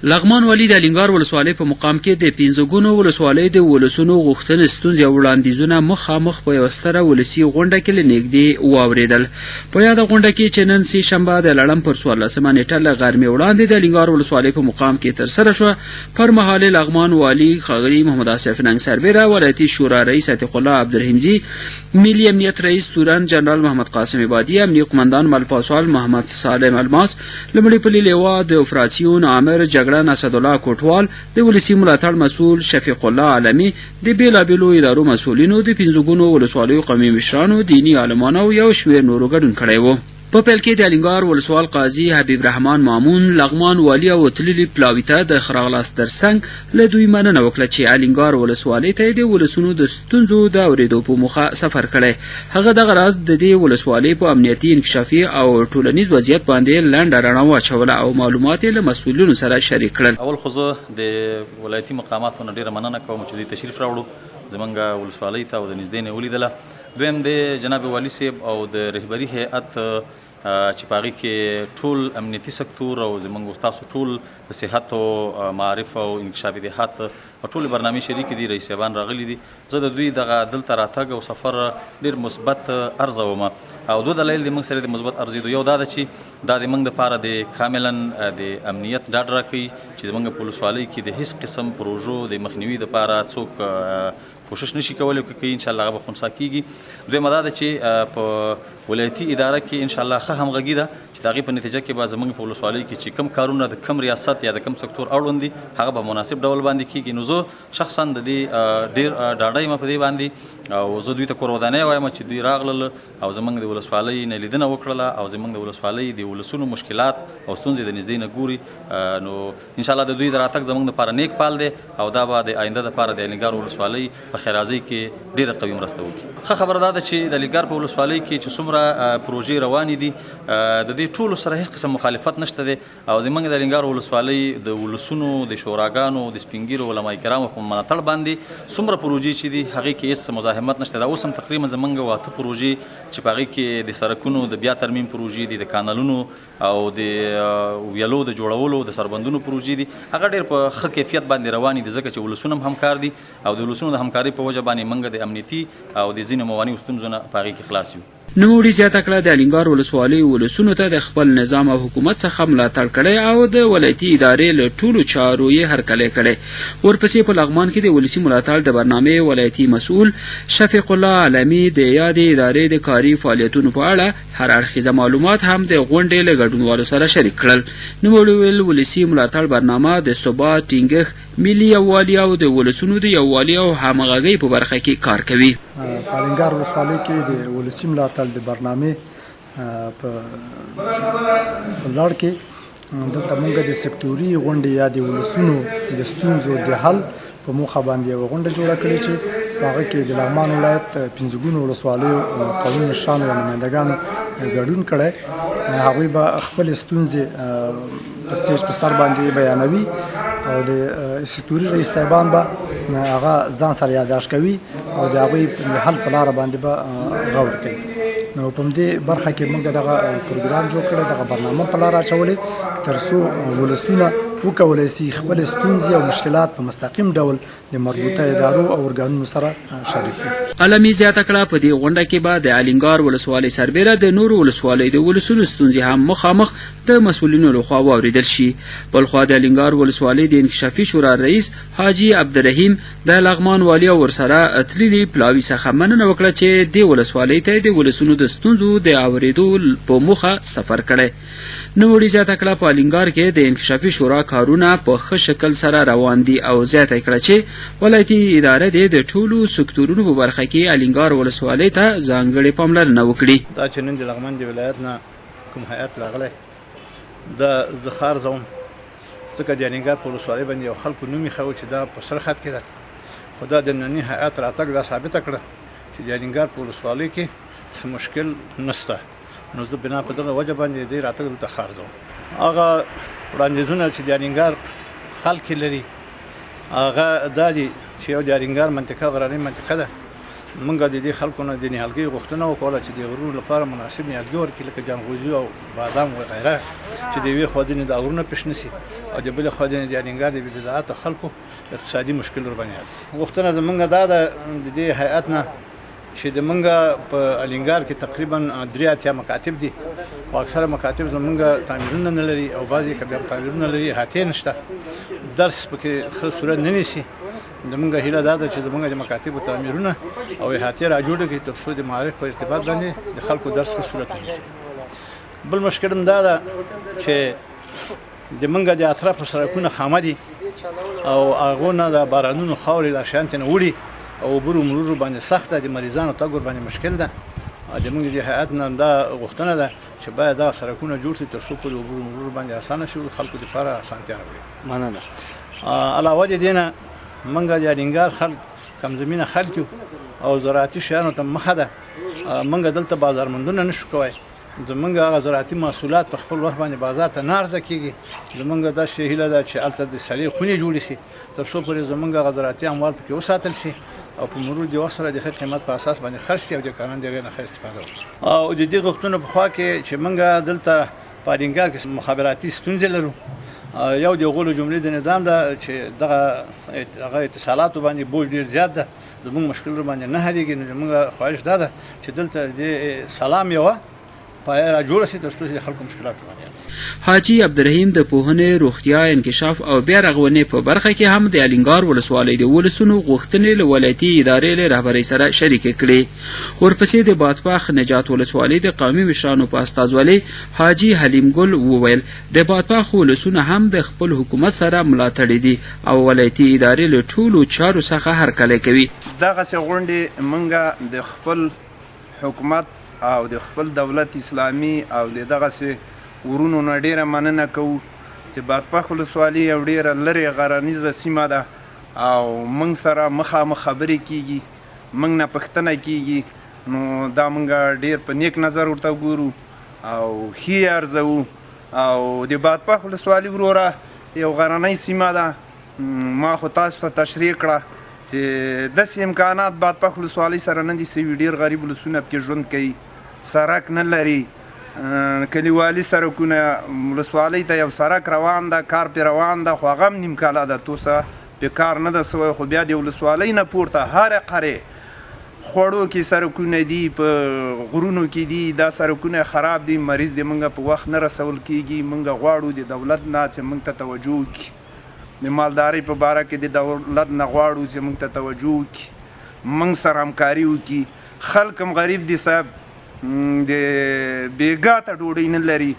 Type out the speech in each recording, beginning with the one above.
لغمان والي د الینګار ولسوالۍ په مقام کې د 15 ګونو ولسوالۍ د ولسونو غوښتنې ستونزې او وړاندیزونه مخامخ په یوه ستره ولسي غونډه کې له نږدې واورېدل. په یاده غونډه کې چې نن سې شنبه د لړم پر 14مه نیټه له غرمې وړاندې د الینګار ولسوالۍ په مقام کې ترسره شوه، پر مهال لغمان والي ښاغلي محمد آصف ننګ سربیره، ولایتي شورا رئیس عتیق الله عبدالرحیمزي، ملي امنیت رئیس تورن جنرال محمد قاسم عبادي، امنیه قمندان ملپاسوال محمد سالم الماس، لومړي پلي لیوا د اپراسیون عامر جګړن اسدالله کوټوال، د ولسي ملاتړ مسؤل شفیق الله عالمي، د بېلابېلو ادارو مسؤلینو، د 15 ګونو ولسوالیو قومي مشرانو، دیني عالمانو او یو شمېر نورو ګډون کړی و. په پیل کې د الینګار ولسوال قاضي حبیب رحمان مامون لغمان والي او تللي پلاوي ته د ښه راغلاست ترڅنګ له دوی مننه وکړه چې الینګار ولسوالۍ ته د ولسونو د ستونزو د اورېدو په موخه سفر کړی. هغه دغه راز د دې ولسوالۍ په امنیتي، انکشافي او ټولنیز وضعیت باندې لنډه رڼا واچوله او معلومات یې له مسؤلینو سره شریک کړل. اول خو زه د ولایتي مقاماتو نه ډېره مننه کوم چې دوی تشریف راوړو زمونږ ولسوالۍ ته او د نږدې نه ولیدله. دویم د جناب والي صاحب او د رهبري هیئت چې په هغې کې ټول امنیتي سکتور او زموږ تاسو ټول د صحت او معارف او انکشافي دهات او ټولې برنامې شریکې دي، رئیس صاحبان راغلي دي. زه د دوی دغه دلته راتګ او سفر ډېر مثبت ارزوم او دوه دلایل د موږ سره د مثبت ارزېدو. یو دا ده چې دا د موږ دپاره د کاملا د امنیت ډاډ راکوي چې زموږ په ولسوالۍ کې د هېڅ قسم پروژو د مخنیوي دپاره څوک کوشش نشي کولی که کوي انشاءالله هغه به خنثی کېږي. دویمه دا ده چې په ولایتي اداره کې انشاءالله ښه همغږي ده چې د هغې په نتیجه کې به زموږ په ولسوالۍ کې چې کوم کارونه د کوم ریاست یا د کوم سکتور اړوند دي هغه به مناسب ډول باندې کېږي. نو زه شخصا د دې ډېر ډاډه یم په دې باندې او زه دوی ته کور ودانۍ وایم چې دوی راغلل او زموږ د ولسوالۍ نه لیدنه وکړله او زموږ د ولسوالۍ د ولسونو مشکلات او ستونزې د نږدې نه ګوري. نو انشاءالله د دوی د راتګ زموږ دپاره نیک پال دی او دا به د آینده دپاره د الینګار ولسوالۍ په خیرازۍ کې ډېره قوي مرسته وکړي. ښه خبره دا ده چې د الینګار په ولسوالۍ کې چې څومره پروژې روانې دي د دې ټولو سره هېڅ قسم مخالفت نشته دی او زموږ د الینګار ولسوالۍ د ولسونو د شوراګانو د سپین ږیرو علما کرامو په ملاتړ باندې څومره پروژې چې دي هغې کې هېڅ مزاحمت نشته. دا اوس هم تقریبا زموږ 8 پروژې چې په هغې کې د سړکونو د بیا ترمیم پروژې دي، د کانالونو او د ویلو د جوړولو د سربندونو پروژې دي، هغه ډېر په ښه کیفیت باندې روانې دي ځکه چې ولسونه هم همکار دي او د ولسونو د همکارۍ په وجه باندې موږ د امنیتي او د ځینو موانعو ستونزو نه په هغې کې خلاص یو. نوموړي زیاته کړه د الینګار ولسوالۍ ولسونو ته د خپل نظام او حکومت څخه ملاتړ کړی او د ولایتي ادارې له ټولو چارو یې هرکلی کړی. ورپسې په لغمان کې د ولسي ملاتړ د برنامې ولایتي مسؤل شفیق الله عالمي د یادې ادارې د کاري فعالیتونو په اړه هر اړخیزه معلومات هم د غونډې له ګډونوالو سره شریک کړل. نوموړي ویل ولسي ملاتړ برنامه د ثبات، ټینګښت، ملي یووالي او د ولسونو د یووالي او همغږۍ په برخه کې کار کوي. په الینګار ولسوالۍ کې د ولسي ملاتړ د برنامې په لړ کې دلته موږ د سکتوري غونډې یا د ولسونو د ستونزو د حل په موخه باندې یوه غونډه جوړه کړې چې په هغه کې د لغمان ولایت 15 ګونو ولسوالیو قومي مشرانو او نمایندګانو ګډون کړی. هغوی به خپلې ستونزې په سټیج په سر باندې بیانوي او د سکتوري رئیس صاحبان به هغه ځان سره یادداشت کوي او د هغوی د حل په لاره باندې به غور کوي. نو په همدې برخه کې موږ دغه پروګرام جوړ کړی، دغه برنامه په لاره اچولې تر څو ولسونه وکولی سي خپلې ستونزې او مشکلات په مستقیم ډول د مربوطه ادارو او ارګانونو سره شریک کړي. عالمي زیاته کړه په دې غونډه کې به د الینګار ولسوالۍ سربیره د نورو ولسوالیو د ولسونو ستونزې هم مخامخ د مسؤلینو لخوا واورېدل شي. بلخوا د الینګار ولسوالۍ د انکشافي شورا رئیس حاجي عبدالرحیم د لغمان والي او ورسره تللي پلاوي څخه مننه وکړه چې دې ولسوالۍ ته د ولسونو د ستونزو د اورېدو په موخه سفر کړی. نوموړي زیاته کړه په الینګار کې د انکشافي شورا کارونه په ښه شکل سره روان دي او زیاته کړه چې ولایتي اداره دې د ټولو سکتورونو په برخه کې الینګار ولسوالۍ ته ځانګړې پاملرنه وکړي. دا چې نن د لغمان د ولایت نه کوم هیئت راغلی دا زه ښه ارزوم ځکه د الینګار په ولسوالۍ باندې یو خلکو نوم ایښی و چې دا په سر خط کې ده، خو دا د ننني هیئت راتګ دا ثابته کړه چې د الینګار په ولسوالۍ کې څه مشکل نشته. نو زه بنا په دغه وجه باندې د دې راتګ دلته ښه ارزوم. هغه وړاندیزونه چې د الینګار خلک لري هغه دا دي چې یو د الینګار منطقه غرنۍ منطقه ده موږ د دې خلکو نه د نیالګۍ غوښتنه وکړه چې د غرونو لپاره مناسب نیالګي ورکړي لکه جانغوزي او بادام وغیره چې د یوې خوا ځینې د غرونه پېش نه شي او د بلې خوا ځینې د الینګار د بېوزاعته خلکو اقتصادي مشکل ورباندې حل شي. غوښتنه زموږ دا ده د دې هیئت نه چې د موږ په الینګار کې تقریبا 83 مکاتب دي او اکثره مکاتب زموږ تعمیرونه نه لري او بعضې که بیا تعمیرونه لري احاطې نشته درس پکې ښه صورت نه نیسي. زموږ هیله دا ده چې زموږ د مکاتبو تعمیرونه او احاطې راجوړه کړي تر څو د معارف په ارتباط باندې د خلکو درس ښه صورت ونیسي. بل مشکل هم دا ده چې د موږ د اطرافو سړکونه خامه دي او هغو نه د بارانونو خاورې لا شیان ترې نه وړي او عبور و مرور باندې سخت ده، د مریضانو تګ ورباندې مشکل ده. د موږ د هیئت نه دا غوښتنه ده چې باید دا سړکونه جوړ شي تر څو پورې عبور و مرور باندې اسانه شي او خلکو دپاره اسانتیا راوړي. مننه. علاوه د دې نه موږ د الینګار خلک کم زمینه خلک یو او زراعتي شیانو ته مخه ده. موږ دلته بازارموندونه نشو کوی. زمونږ هغه زراعتي محصولات په خپل وخت باندې بازار ته نه عرضه کېږي. زمونږ داسې هیله ده چې هلته د سړې خونې جوړې شي تر څو پورې زمونږ هغه زراعتي اموال پکې وساتل شي او په مرور د وخت سره د ښه قیمت په اساس باندې خرڅ شي او د کاران د هغې نه ښه استفاده وکړي. او د دې غوښتنو په خوا کې چې موږ دلته په الینګار کې مخابراتي ستونزې لرو. یو د هغو له جملې د نظام ده چې دغه اتصالاتو باندې بوج ډېر زیات ده، زموږ مشکل ورباندې نه حلېږي. نو زموږ خواهش دا ده چې دلته د سلام یوه پایه راجوړه شي تر څو چې د خلکو مشکلات ورباندې حل شي. حاجي عبدالرحیم د پوهنې، روغتیا، انکشاف او بیا رغونې په برخه کې هم د الینګار ولسوالۍ د ولسونو غوښتنې له ولایتي ادارې له رهبرۍ سره شریکې کړې. ورپسې د بادپاخ نجات ولسوالۍ د قومي مشرانو په استازولۍ حاجي حلیم ګل وویل د بادپاخ ولسونه هم د خپل حکومت سره ملاتړي دي او ولایتي ادارې له ټولو چارو څخه هرکلی کوي. دغسې غونډې موږ د خپل حکومت او د خپل دولت اسلامي او د دغسې ورونو نه ډیره مننه کوو چې بادپاخ ولسوالي یو ډیره لرې غرنیزه سیمه ده او موږ سره مخامخ خبرې کیږي، موږ نه پوښتنه کیږي. نو دا موږ ډیر په نیک نظر ورته ګورو او ښې ارزوو. او د بادپاخ ولسوالي وروره یو غرنۍ سیمه ده. ما خو تاسو ته تشریح کړه چې داسې امکانات بادپاخ ولسوالۍ سره نه دي سوي. ډیر غریب ولسونه پکې ژوند کوي، سړک نه لري، کلیوالي سړکونه. ولسوالۍ ته یو سړک روان ده، کار پې روان ده، خو هغه هم نیم کاله ده توسه پې کار نه ده سوی. خو بیا د ولسوالۍ نه پورته هره قرې خوړو کې سړکونه دي، په غرونو کې دي، دا سړکونه خراب دي. مریض د موږ په وخت نه رسول کېږي. موږ غواړو د دولت نه چې موږ ته توجه وکړي. د مالدارۍ په باره کې د دولت نه غواړو چې موږ ته توجه وکړي، موږ سره همکاري وکړي. خلک هم غریب دي صاحب، د بیګا ته ډوډۍ نه لري،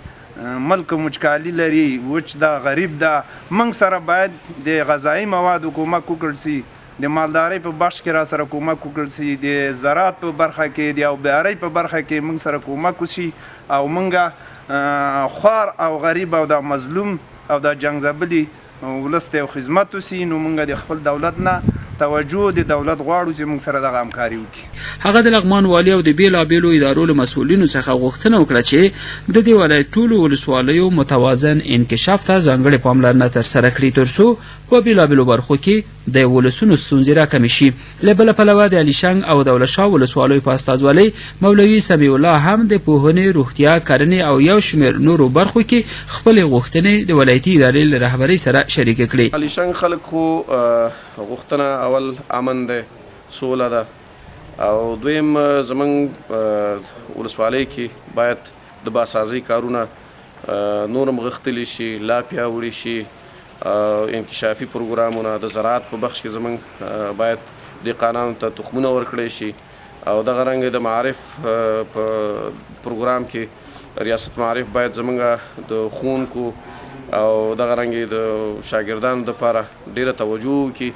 ملک وچکالي لري، وچ ده، غریب ده. موږ سره باید د غذایي موادو کومک وکړل شي، د مالدارۍ په بخش کې را سره کومک وکړل شي، د زراعت په برخه کې، د اوبیارۍ په برخه کې موږ سره کومک وشي او موږ خوار او غریب او د مظلوم او د جنګ ځپلي ولس ته یو خدمت وشي. نو موږ د خپل دولت نه توجه د دولت غواړو چې موږ سره دغه همکاري وکړي. هغه د لغمان والي او د بیلابیلو ادارو له مسؤلینو څخه غوښتنه وکړه چې د دې ولایت ټولو ولسوالیو متوازن انکشاف ته ځانګړې پاملرنه ترسره کړي تر څو په بیلابیلو برخو کې د ولسونو ستونزې راکمې شي. له بله پلوه د علیشنګ او دولت شاه ولسوالیو په استازولۍ مولوي سمیع الله هم د پوهنې، روغتیا، کرنې او یو شمېر نورو برخو کې خپلې غوښتنې د ولایتي ادارې له رهبرۍ سره شریکې کړې. علیشنګ خلک خو غوښتنه اول امن ده، سوله ده، او دویم زمونږ ولسوالۍ کې باید د باسازۍ کارونه نورم غښتلی شي، لا پیاوړي شي. انکشافي پروګرامونه د زراعت په بخش کې زمونږ باید دهقانانو ته تخمونه ورکړی شي او دغه رنګ د معارف په پروګرام کې ریاست معارف باید زمونږ د ښوونکو او دغه رنګ د شاګردانو دپاره ډیره توجه وکړي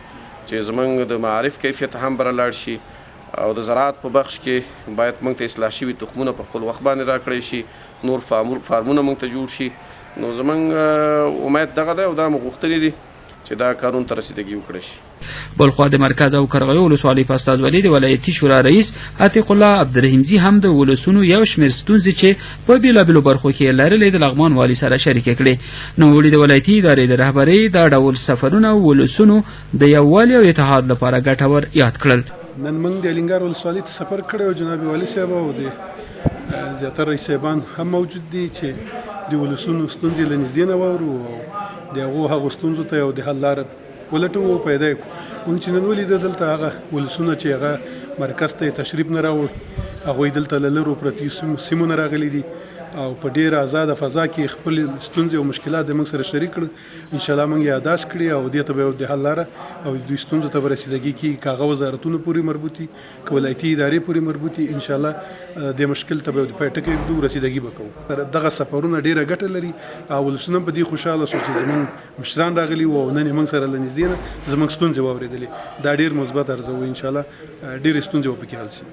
چې زمونږ د معارف کیفیت هم بره لاړ شي او د زراعت په بخش کې باید موږ ته اصلاح شوي تخمونه په خپل وخت باندې راکړی شي، نور فارمونه موږ ته جوړ شي. نو زمونږ امید دغه دی او دا مو غوښتنې دي چې دا کارونه ته رسیدګي وکړی شي. بلخوا د مرکز او کرغیو ولسوالۍ په استازولۍ د ولایتي شورا رئیس عتیق الله عبدالرحیمزي هم د ولسونو یو شمېر ستونزې چې په بېلابېلو برخو کې یې لرلې د لغمان والي سره شریکې کړې. نوموړي د ولایتي ادارې د رهبرۍ دا ډول سفرونه ولسونو د یووالي او اتحاد لپاره ګټور یاد کړل. نن موږ د الینګار ولسوالۍ ته سفر کړی او جناب والي صاحب او د زیاتره رئیس صاحبان هم موجود دي چې د ولسونو ستونزې له نږدې نه واورو او د هغو ستونزو ته یو د حل لاره ولټوو او پیدا یې کړو. موږ چې نن ولیده دلته هغه ولسونه چې هغه مرکز ته تشریف نه راوړ، هغوی دلته له لرو پرتیو سیمو نه راغلي دي او په ډېره آزاده فضا کې خپل ستونزې او مشکلات د موږ سره شریک کړل. انشاءالله موږ یاداشت کړي او دې ته به د حل لاره او دوی ستونزو ته به رسیدګي کړي، که هغه وزارتونو پورې مربوطي، که ولایتي ادارې پورې مربوطي. انشاءالله د مشکل ته به د پای ټکی ږدو، رسیدګي به کوو. دغه سفرونه ډېره ګټه لري او ولسونه په دې خوشحاله شو چې زموږ مشران راغلي وو او نن یې موږ سره له نږدې نه زموږ ستونزې واورېدلې. دا ډېر مثبت ارزوو. انشاءالله ډېرې ستونزې به پکې حل شي.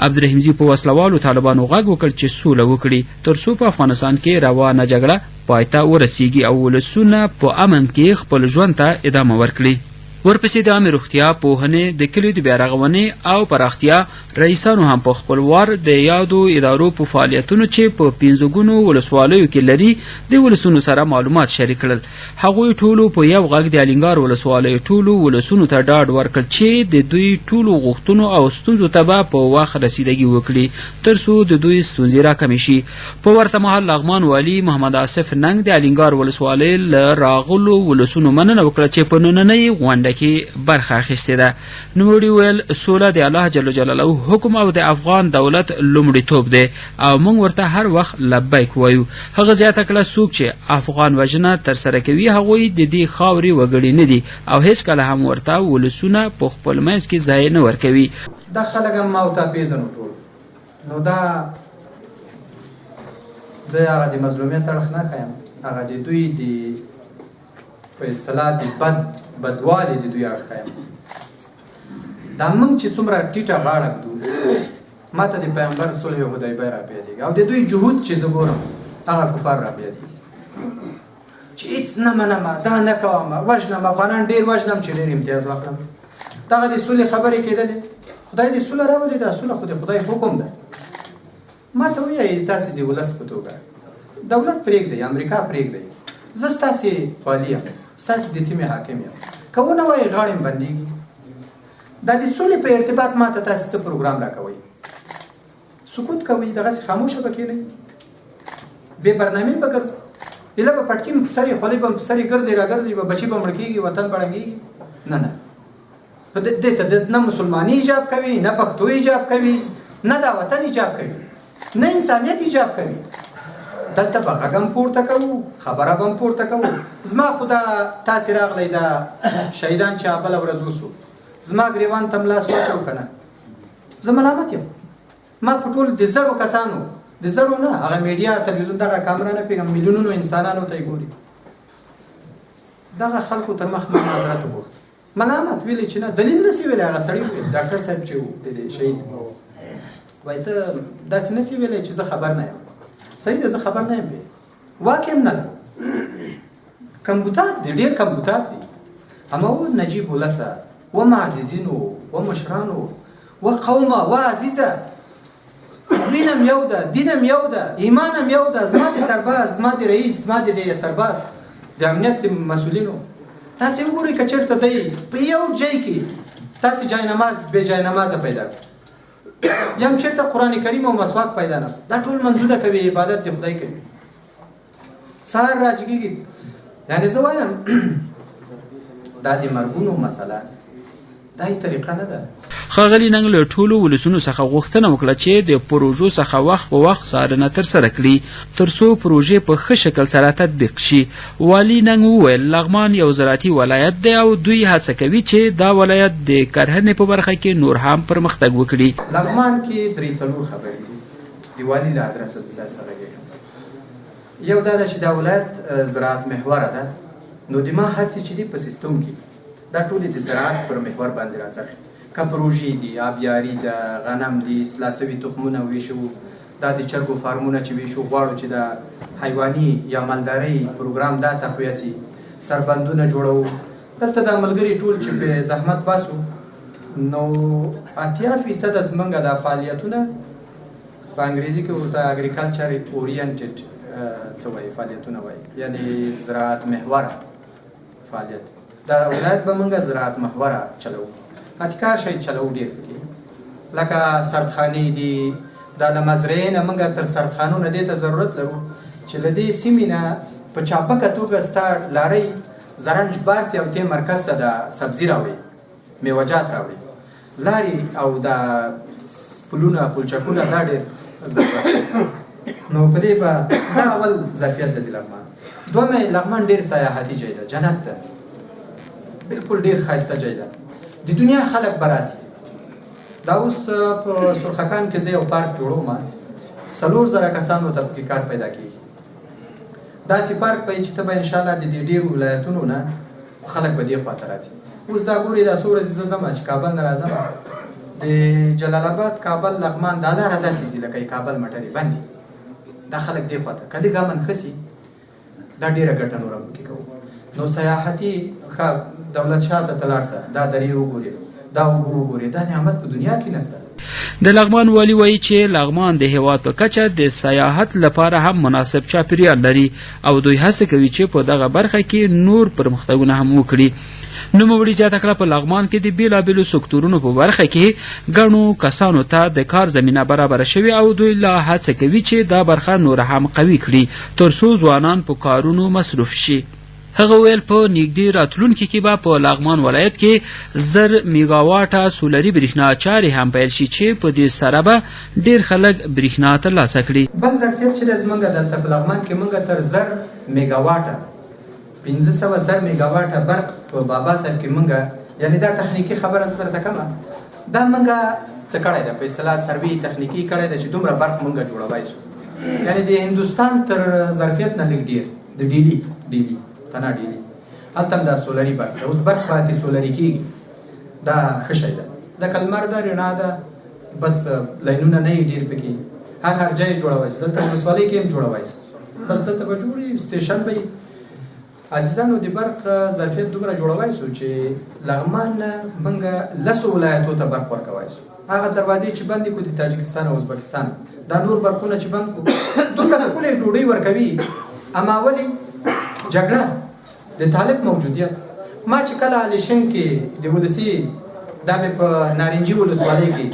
عبدالرحیم جي په وسلوالو طالبانو غږ وکړ چې سوله وکړي تر څو په افغانستان کې روانه جګړه پای ته ورسیږي او ولسونه په امن کې خپل ژوند ته ادامه ورکړي. ورپسې د عامې روغتیا، پوهنې، د کلیو د بیارغونې او پراختیا رئیسانو هم په خپل وار د یادو ادارو په فعالیتونو چې په 15 ګونو ولسوالیو کې لري د ولسونو سره معلومات شریک کړل. هغوی ټولو په یو غږ د الینګار ولسوالۍ ټولو ولسونو ته ډاډ ورکړ چې د دوی ټولو غوښتنو او ستونزو ته به په وخت رسیدګي وکړي تر څو د دوی ستونزې راکمې شي. په ورته مهال لغمان والي محمد آصف ننګ د الینګار ولسوالۍ له راغلو ولسونو مننه وکړه چې په نننۍ غونډه کې برخه اخیستې ده. نوموړي ویل سوله د الله جل جلاله حکم او د افغان دولت لومړیتوب دی او موږ ورته هر وخت لبیک وایو. هغه زیاته کړه څوک چې افغان وژنه ترسره کوي هغوی د دې خاورې وګړي نه دي او هیڅکله هم ورته ولسونه په خپل منځ کې ځای نه ورکوي. دا خلک هم ما ورته پیژنو ټول. نو دا زه هغه د مظلومیت اړخ نه ښیم، هغه د دوی د په اصطلاح د بدوالي د دوی اړخ ښیم. دا موږ چې څومره ټیټه غاړه ږدو، ما ته د پیغمبر صلح حدیبیه راپیادېږي او د دوی جهود چې زه ګورم هغه کفار راپیادېږي چې هېڅ نه منم، دا نه کوم، وژنم، افغانان ډېر وژنم چې ډېر امتیاز واخلم. دغه د صلح خبرې کېدلې، خدای دې صلح راولي، دا صلح خو د خدای حکم ده. ما ته وایي تاسې د ولس په توګه دولت پرېږدئ، امریکا پرېږدئ، زه ستاسې والي یم، ستاسې د سیمې حاکم یم. که ونه وایي غاړې م بندېږي. دا د سولې په ارتباط ما ته تاسې څه پروګرام راکوئ؟ سکوت کوئ، دغسې خاموشه به کېنئ، بې برنامې به ګرځئ، ایله به پټکي م په سر یې، خولۍ به م په سر یې ګرځئ راګرځئ، به بچي به مړه کېږي، وطن به ړنګېږي. نه نه، دې ته نه مسلماني ایجاب کوي، نه پښتو ایجاب کوي، نه دا وطن ایجاب کوي، نه انسانیت ایجاب کوي. دلته به غږ هم پورته کوو، خبره به هم پورته کوو. زما خو دا تاسې راغلی دا شهیدان چې بله ورځ وسو، زما ګریوان ته م لاس واچو که نه، زه ملامت یم. ما په ټول د زرو کسانو، د زرو نه، هغه میډیا تلویزیون دغه کامره نه پوهېږم، میلیونونو انسانانو ته یې ګوري، دغه خلکو تر مخ ما معذرت وغوښت، ملامت ویلې چې نه، دلیل نسي ویلی. هغه سړي وویل ډاکټر صاحب چې و د شهید وایي ته داسې نسي ویلی چې زه خبر نه یم. صحیح ده، زه خبر نه یم، واک هم نه لرم. کمبوتات دي، ډېر کمبوتات دي. اما و نجیب ولسه و معززینو و مشرانو و قومه و عزیزه، وینم یو ده، دینم یو ده، ایمانم یو ده. زما د سرباز، زما د رئیس، زما د سرباز د امنیت د مسؤلینو تاسې وګورئ که چېرته دی په یو ځای کې تاسې جاینماز بې جاینمازه پیدا کړو، یا هم چېرته قرآن کریم او مسواک پیدا نه کړو، دا ټول منځونه کوي، عبادت د خدای کوي، سهار راجګېږي. یعنې زه وایم دا د مرګونو مسله دا یې طریقه نه ده. ښاغلي ننګ له ټولو ولسونو څخه غوښتنه وکړه چې د پروژو څخه وخت په وخت څارنه ترسره کړي تر څو پروژې په ښه شکل سره تطبیق شي. والي ننګ وویل لغمان یو زراعتي ولایت دی او دوی هڅه کوي چې دا ولایت د کرهنې په برخه کې نور هم پرمختګ وکړي. لغمان کې 3-4 خبرې دي د والي له ادرسه زه سره کوم. یو دا ده چې دا ولایت زراعت محوره ده، نو د ما هڅې چې دي په سیستم کې دا ټولې د زراعت پر محور باندې راځي. که پروژې دي، آبیاري ده، غنم دي، اصلاح سوي تخمونه ویشو، دا د چرګو فارمونه چې ویشو، غواړو چې د حیواني یا مالدارۍ پروګرام دا تقویه سي، سربندونه جوړو. دلته دا ملګري ټول چې په زحمت باسو، نو 80% زمونږ دا فعالیتونه په انګریزي کې ورته اګریکلچر اورینټډ څه وایي فعالیتونه وایي، یعنې زراعت محوره فعالیت. دا ولایت به موږ زراعت محوره چلو، اتکار شی چلو ډېر پکې لکه سردخانې دي دا له مزرعې نه موږ تر سردخانو نه دې ته ضرورت لرو چې له دې سیمې نه په چابکه توګه ستا لارۍ زرنج باسي او دې مرکز ته د سبزي راوړي میوجات راوړي لارې او دا پلونه پلچکونه دا ډېر ضرورت نو په دې به دا اول ظرفیت د لغمان دومه لغمان ډېر سیاحتي ځای ده جنت ده بالکل ډېر ښایسته ځای ده د دنیا خلک به راسي دا اوس په سرخکان کې زه یو پارک جوړوم 4000 کسانو ته پکې کار پیدا کېږي داسې پارک به چې ته به انشاءالله د دې ډېرو ولایتونو نه خلک به دې خواته راځي اوس دا ګورې دا څو ورځې زه ځم چې کابل نه راځم د جلال آباد کابل لغمان دا لاره داسې دي لکه کابل مټرې بندي دا خلک دې خواته که لږ امن ښه سي دا ډېره ګټه نوره پکې کوو نو سیاحتي ښه دولت شاه ته ته لاړ شه دا درې وګورې دا اوبه وګورې دا نعمت په دنیا کې نشته د لغمان والي وایي چې لغمان د هیواد په کچه د سیاحت لپاره هم مناسب چاپیریال لري او دوی هڅه کوي چې په دغه برخه کې نور پرمختګونه هم وکړي نوموړي زیاته کړه په لغمان کې د بیلابیلو سکتورونو په برخه کې ګڼو کسانو ته د کار زمینه برابره شوې او دوی لا هڅه کوي چې دا برخه نور هم قوي کړي تر څو ځوانان په کارونو مصروف شي هغه ویل په نږدې راتلونکي کې به په لغمان ولایت کې 1000 میګاواټه سولري برېښنا چارې هم پیل شي چې په دې سره به ډېر خلک برېښنا ترلاسه کړي بل ظرفیت چې زموږ دلته په لغمان کې موږ تر 1000 میګاواټه 1510 میګاواټه برق په بابا صاحب کې موږ یعنی دا تخنیکی خبره سره ته کومه دا موږ څه کړی ده په اصطلاح سروي تخنیکی کړی ده چې دومره برق موږ جوړوای شو یعنی د هندوستان تر ظرفیت نه لږ ډېر د ډیلی تنا ډیلی هلته هم دا سولري برق ده اوس برق پاتې سولري کېږي دا ښه شی ده ځکه لمر ده رڼا ده بس لاینونه نه یې ډېر پکې هر ځای جوړوای شو دلته ولسوالۍ کې هم جوړوای شو بس دلته به جوړي سټیشن به عزیزانو د برق ظرفیت دومره جوړوای شو چې لغمان نه موږ 10 ولایتو ته برق ورکوای شو هغه دروازې چې بندې کړو د تاجکستان او ازبکستان دا نور برقونه چې بند کړو دومره ښکلې ډوډۍ ورکوي اما ولې جګړه د طالب موجودیت ما چې کله الیشن کې د ولسي دا مې په نارنجي ولسوالۍ کې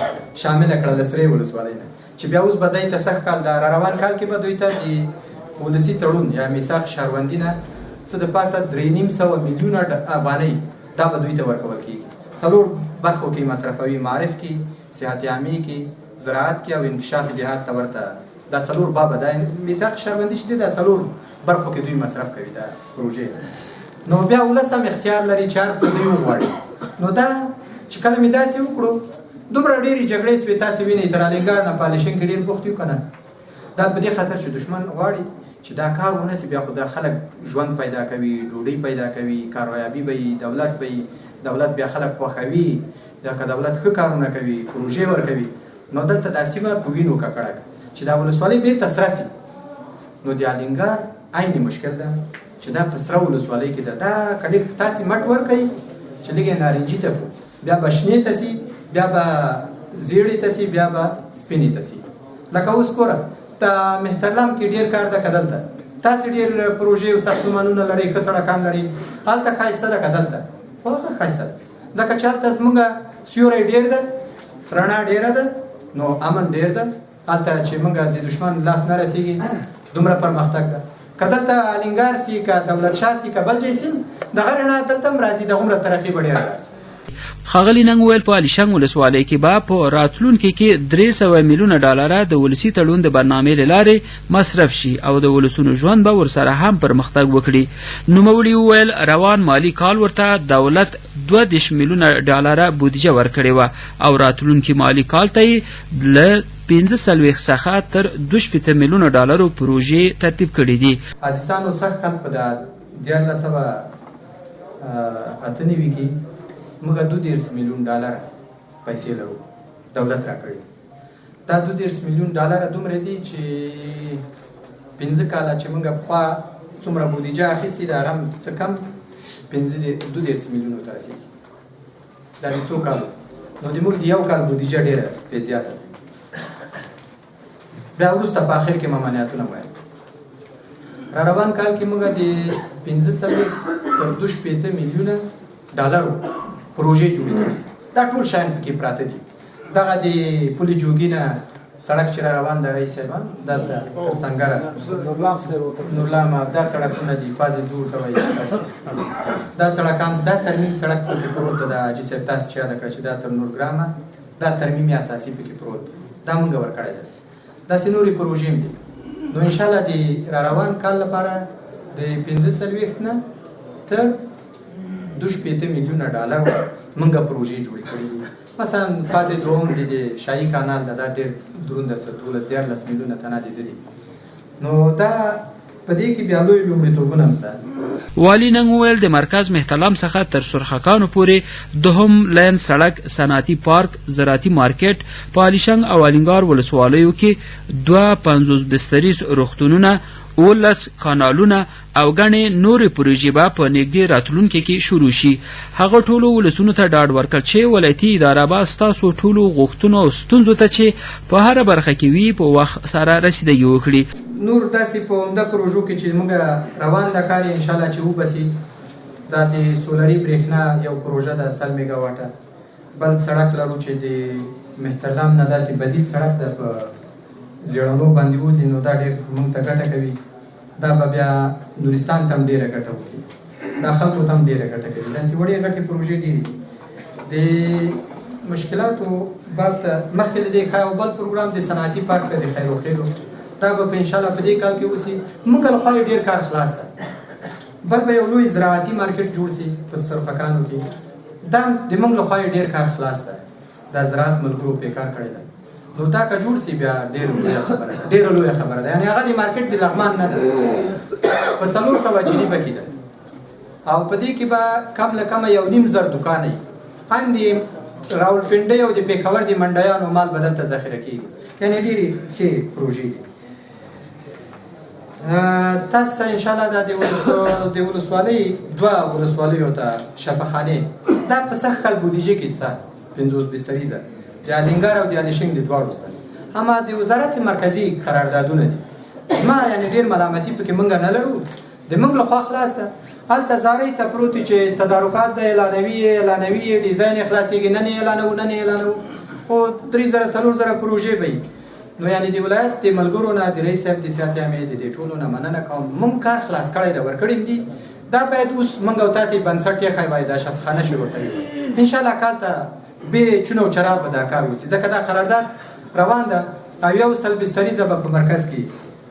شامله کړله سرې ولسوالۍ نه چې بیا اوس به دی ته سږ کال دا روان کال کې به دوی ته د ولسي تړون یا میثاق شهروندي نه څه د پاسه 3.5 میلیونه افغانۍ دا به دوی ته ورکول کېږي 4 برخو کې مصرفوي معارف کې صحت عامې کې زراعت کې او انکشاف دیهات ته ورته دا 4 بابه دا میثاق شهروندي چې دا 4 برخو کې دوی مصرف کوي دا پروژې نو بیا ولس هم اختیار لري چې هر څه دوی وغواړي نو دا چې کله مې داسې وکړو دومره ډېرې جګړې سوې تاسې وینئ تر الینګار نه پالیشن کې ډېر بوخت یو که نه دا په دې خاطر چې دښمن غواړي چې دا کار ونه سي بیا خو دا خلک ژوند پیدا کوي ډوډۍ پیدا کوي کارویابي به وي دولت بیا خلک خوښوي یا که دولت ښه کارونه کوي پروژې ورکوي نو دلته داسې به په وینو ککړه چې دا ولسوالۍ بېرته سره سي نو د الینګار عین مشکل ده چې دا په سره ولسوالۍ کې ده دا که لږ تاسې مټ ورکوئ چې لږ یې نارنجي ته کړو بیا به شنې ته سي بیا به زیړې ته سي بیا به سپینې ته سي لکه اوس ګوره ته مهترلام کې ډېر کار ده که دلته تاسې ډېر پروژې او ساختمانونه لرئ ښه سړکان لرئ هلته ښایسته ده که دلته خو هغه ښایسته ده ځکه چې هلته زموږ سیوری ډېر ده رڼا ډېره ده نو امن ډېر ده هلته چې موږ د دښمن لاس نه رسېږي دومره پرمختګ ده که دلته الینګار سي که دولت شاه سي که بل ځای سي دغه رڼا دلته هم راځي دغومره ترقي به ډېره راسي ښاغلي ننګ ویل په الیشنګ ولسوالۍ کې به په راتلونکي کې 300 میلیونه ډالره د ولسي تړون د برنامې له لارې مصرف شي او د ولسونو ژوند به ورسره هم پرمختګ وکړي نوموړي وویل روان مالي کال ورته دولت 22 میلیونه ډالره بودیجه ورکړې وه او راتلونکي مالي کال ته یې له 15 څخه تر 22 میلیونه ډالرو پروژې ترتیب کړي دي عزیزانو سږ کال په 1998 کې موږ 22 میلیون ډالر پیسې لرو دولت راکړي دا 22 میلیون ډالر دومره دي چې 15 کاله چې موږ پخوا څومره بودیجه اخیستې ده هغه څه کم 22 میلیونو ته رسېږي دا د څو کالو نو د موږ د یو کال بودیجه ډېره پرې زیاته ده بیا وروسته په آخر کې ممانعتونه وایي را روان کال کې موږ د 15 تر 22 میلیونه ډالرو پروژې جوړې کړې دا ټول شیان پکې پراته دي دغه د پولې جوګي نه سړک چې را روان دی رئیس صاحبان دلته تر سنګره نورلام دا سړکونه دي فاضل دور ته وایي دا سړکان دا ترمیم سړک پکې پروت دی د حاجي صاحب تاسو چې یاده کړه چې دا تر نورګرامه دا ترمیم اساسي پکې پروت دی دا موږ ورکړی دی داسې نورې پروژې هم دي نو انشاءالله د را روان کال لپاره د 45 نه تر 2.5 میلیونه ډالر موږ پروژې جوړې کړې دي مثلا فاز دوم د شاهي کانال دا ډېر دروند څه 12 میلیونه تنه دي نو دا په دې کې بیا لوی لومړیتوبونه هم شته. والي نن وویل د مرکز مهتلام څخه تر سرخکانو پورې دوهم لین سړک صنعتي پارک زراعتي مارکیټ په الیشنګ او الینګار ولسوالیو کې 250 بستري روغتونونه 19 کانالونه او غنې نورې پروژې به په نږدې راتلونکي کې شروع شي. هغه ټولو ولسونو ته ډاډ ورکړ چې ولایتي اداره به ستاسو ټولو غوښتنو او ستونزو ته چې په هره برخه کې وي په وخت سره رسیدګي وکړي. نور داسې په عمده پروژو کې چې موږ روان ده کار انشاءالله چې وبسي دا د سولري برېښنا یو پروژه ده 100 میگا واټه بل سړک لرو چې د مهترلام نه داسې بدیل سړک ده په زیړنو باندې وځي نو دا ډېر موږ ته ګټه کوي دا به بیا نورستان ته هم ډېره ګټه وکړي دا خلکو ته هم ډېره ګټه کوي داسې وړې غټې پروژې ډېرې دي د مشکلاتو باب ته مخکې د دې ښه بل پروګرام د صنعتي پارک ته د خیر و خیرو دا به انشاءالله په دې کال کې وسي موږ له خوا ډېر کار خلاص ده بل به یو لوی زراعتي مارکیټ جوړ سي په سرخکانو کې دا د موږ له خوا ډېر کار خلاص ده دا زراعت ملګرو پېکار کړی ده نو دا که جوړ سي بیا ډېره لویه خبره ده یعنې هغه د مارکیټ د لغمان نه ده په 400 جنی پکې ده او په دې کې به کم له کمه 1.5 دکان وي هم د راولپنډۍ او د پېښور د منډیانو مال به دلته ذخیره کېږي یعنې ډېرې ښې پروژې دي. تاسو ته انشاءالله دا د ولسوالۍ 2 ولسوالیو ته شفاخانې دا په سخت کال بودیجې کې شته 50 بستري ده د الینګار او د الیشنګ د دواړو سره اما د وزارت مرکزي قراردادونه دي ما یعنې ډېر ملامتي پکې موږ نه لرو د موږ لخوا خلاصه هلته زارۍ ته پروت چې تدارکات د اعلانوي ډیزاین یې خلاصېږي نن یې اعلانوو خو 3000 4000 پروژې به وي نو یعنې د ولایت د ملګرو نه د رئیس صاحب د سیادت عامې د دې ټولو نه مننه کوم موږ کار خلاص کړی ده ورکړی دي دا باید اوس موږ او تاسې بنسټ یې باید دا شفاخانه شروع شوي انشاءالله کال ته بې چونه او چرا به دا کار وسي ځکه دا قرارداد روان ده او 100 بستریزه به په مرکز کې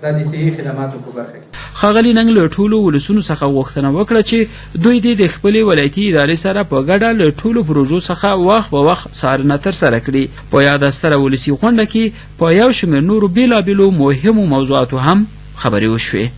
دا د صحي خدماتو په برخه کې. ښاغلي ننګ له ټولو ولسونو څخه غوښتنه وکړه چې دوی دې د خپلې ولایتي ادارې سره په ګډه له ټولو پروژو څخه وخت په وخت څارنه ترسره کړي. په یاده ستره ولسي غونډه کې په یو شمېر نورو بېلابېلو مهمو موضوعاتو هم خبرې وشوې.